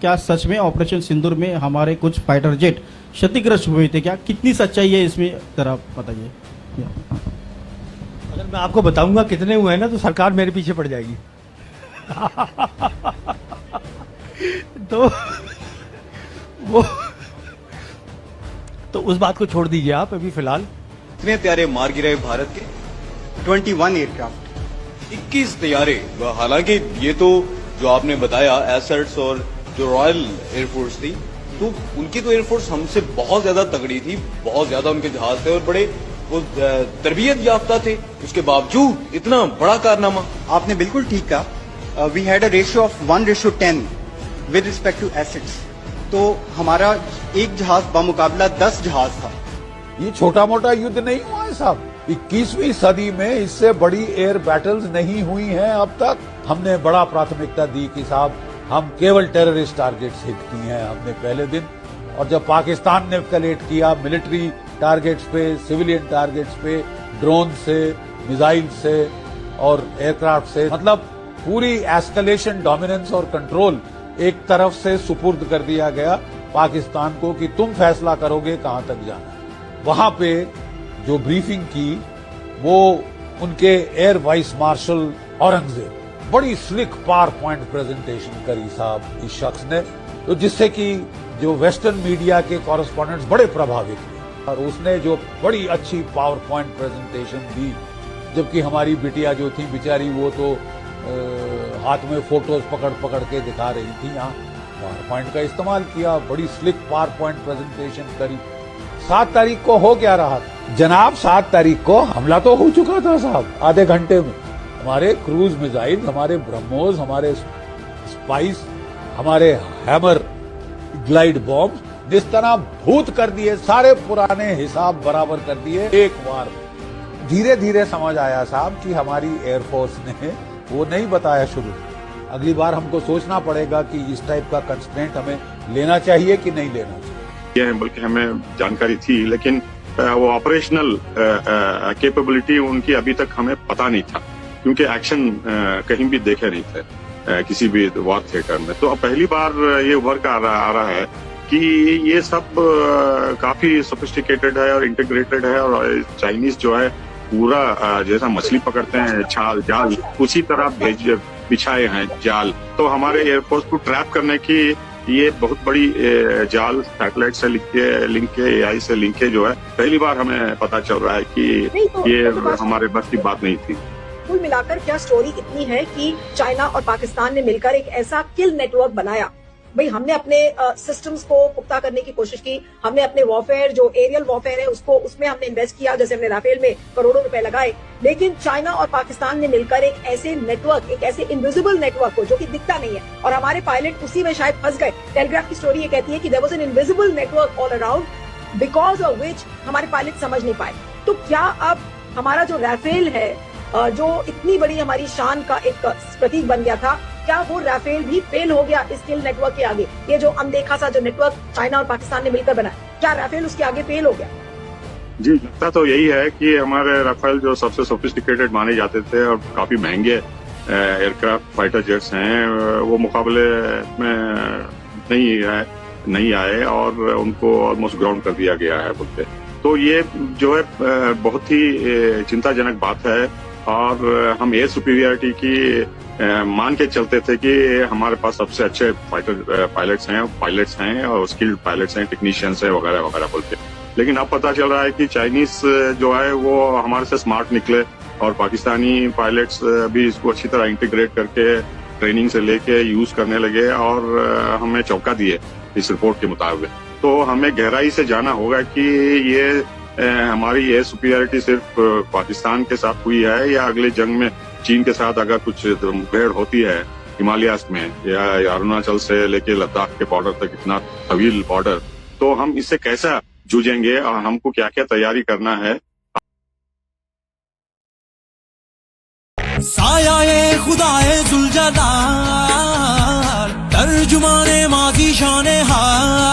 क्या सच में ऑपरेशन सिंदूर में हमारे कुछ फाइटर जेट क्षतिग्रस्त हुए थे क्या? कितनी सच्चाई है इसमें, जरा बताइए। अगर मैं आपको बताऊंगा कितने हुए हैं ना तो सरकार मेरे पीछे पड़ जाएगी। तो वो तो उस बात को छोड़ दीजिए आप अभी फिलहाल। इतने तैयारे मार गिरे भारत के 21 एयरक्राफ्ट, 21 तैयारे। हालांकि ये तो जो आपने बताया एसेट्स और जो रॉयल एयरफोर्स थी, तो उनकी तो एयरफोर्स हमसे बहुत ज्यादा तगड़ी थी, बहुत ज्यादा उनके जहाज थे और बड़े वो तरबियत याफ्ता थे। उसके बावजूद इतना बड़ा कारनामा। आपने बिल्कुल ठीक कहा। We had a ratio of 1:10 with respect to assets. तो हमारा एक जहाज बमुकाबला 10 जहाज था। ये छोटा मोटा युद्ध नहीं हुआ है साहब। 21वीं सदी में इससे बड़ी एयर बैटल्स नहीं हुई हैं अब तक। हमने बड़ा प्राथमिकता दी कि साहब हम केवल टेररिस्ट टारगेट्स हिट किए हैं हमने पहले दिन। और जब पाकिस्तान ने एस्केलेट किया मिलिट्री टारगेट्स पे, सिविलियन टारगेट्स पे, ड्रोन से, मिसाइल से और एयरक्राफ्ट से, मतलब पूरी एस्केलेशन, डोमिनेंस और कंट्रोल एक तरफ से सुपुर्द कर दिया गया पाकिस्तान को कि तुम फैसला करोगे कहां तक जाना है। वहां पे जो ब्रीफिंग की वो उनके एयर वाइस मार्शल औरंगजेब, बड़ी स्लिक पावर पॉइंट प्रेजेंटेशन करी साहब इस शख्स ने, तो जिससे कि जो वेस्टर्न मीडिया के कॉरेस्पॉन्डेंट्स बड़े प्रभावित हुए और उसने जो बड़ी अच्छी पावर पॉइंट प्रेजेंटेशन दी। जबकि हमारी बिटिया जो थी बेचारी वो तो हाथ में फोटोज पकड़ पकड़ के दिखा रही थी। यहाँ पावर पॉइंट का इस्तेमाल किया, बड़ी स्लिक पावर पॉइंट प्रेजेंटेशन करी। 7 तारीख को हो क्या रहा जनाब? 7 तारीख को हमला तो हो चुका था साहब आधे घंटे में। हमारे क्रूज मिसाइल, हमारे ब्रह्मोस, हमारे स्पाइस, हमारे हैमर ग्लाइड बॉम्ब जिस तरह भूत कर दिए, सारे पुराने हिसाब बराबर कर दिए एक बार। धीरे धीरे समझ आया साहब कि हमारी एयरफोर्स ने वो नहीं बताया शुरू। अगली बार हमको सोचना पड़ेगा कि इस टाइप का कंस्ट्रेंट हमें लेना चाहिए कि नहीं लेना चाहिए। बल्कि हमें जानकारी थी, लेकिन वो ऑपरेशनल कैपेबिलिटी उनकी अभी तक हमें पता नहीं था, क्योंकि एक्शन कहीं भी देखे नहीं थे किसी भी वॉर थिएटर में। तो अब पहली बार ये उभर कर आ रहा है कि ये सब काफी सोफिस्टिकेटेड है और इंटीग्रेटेड है। और चाइनीज जो है पूरा जैसा मछली पकड़ते हैं छाल जाल, उसी तरह बिछाए हैं जाल। तो हमारे एयरफोर्स को ट्रैप करने की ये बहुत बड़ी जाल सैटेलाइट से लिंक के AI से लिंक के जो है पहली बार हमें पता चल रहा है कि ये हमारे बस की बात नहीं थी। कुल मिलाकर क्या स्टोरी इतनी है कि चाइना और पाकिस्तान ने मिलकर एक ऐसा किल नेटवर्क बनाया। भाई हमने अपने सिस्टम्स को पुख्ता करने की कोशिश की, हमने अपने वॉरफेयर जो एरियल वॉरफेयर है उसको उसमें हमने इन्वेस्ट किया, जैसे हमने राफेल में करोड़ों रुपए लगाए। लेकिन चाइना और पाकिस्तान ने मिलकर एक ऐसे नेटवर्क, एक ऐसे इनविजिबल नेटवर्क को जो कि दिखता नहीं है, और हमारे पायलट उसी में शायद फंस गए। टेलीग्राफ की स्टोरी ये कहती है कि there was an invisible network all around because of which हमारे पायलट समझ नहीं पाए। तो क्या अब हमारा जो राफेल है, जो इतनी बड़ी हमारी शान का एक प्रतीक बन गया था, क्या वो राफेल भी फेल हो गया इस किल नेटवर्क के आगे? ये जो अनदेखा सा जो नेटवर्क चाइना और पाकिस्तान ने मिलकर बनाया, क्या राफेल उसके आगे फेल हो गया? जी, लगता तो यही है कि हमारे राफेल जो सबसे सोफिस्टिकेटेड माने जाते थे और काफी महंगे एयरक्राफ्ट फाइटर जेट्स हैं, वो मुकाबले में नहीं आए और उनको ऑलमोस्ट ग्राउंड कर दिया गया है बोलते। तो ये जो है बहुत ही चिंताजनक बात है। और हम एयर सुपीरियरिटी की मान के चलते थे कि हमारे पास सबसे अच्छे पायलट्स हैं और स्किल्ड पायलट्स हैं, टेक्नीशियंस हैं वगैरह वगैरह बोलते। लेकिन अब पता चल रहा है कि चाइनीज जो है वो हमारे से स्मार्ट निकले और पाकिस्तानी पायलट्स भी इसको अच्छी तरह इंटीग्रेट करके ट्रेनिंग से लेके यूज करने लगे और हमें चौंका दिए इस रिपोर्ट के मुताबिक। तो हमें गहराई से जाना होगा कि ये हमारी एयर सुपीरियरिटी सिर्फ पाकिस्तान के साथ हुई है या अगले जंग में चीन के साथ अगर कुछ मुठभेड़ होती है हिमालयाज में या अरुणाचल से लेके लद्दाख के बॉर्डर तक, इतना तवील बॉर्डर, तो हम इससे कैसा जूझेंगे और हमको क्या क्या तैयारी करना है। साया खुदाए जुल्जलाल तर्जुमाने माजी शान हाल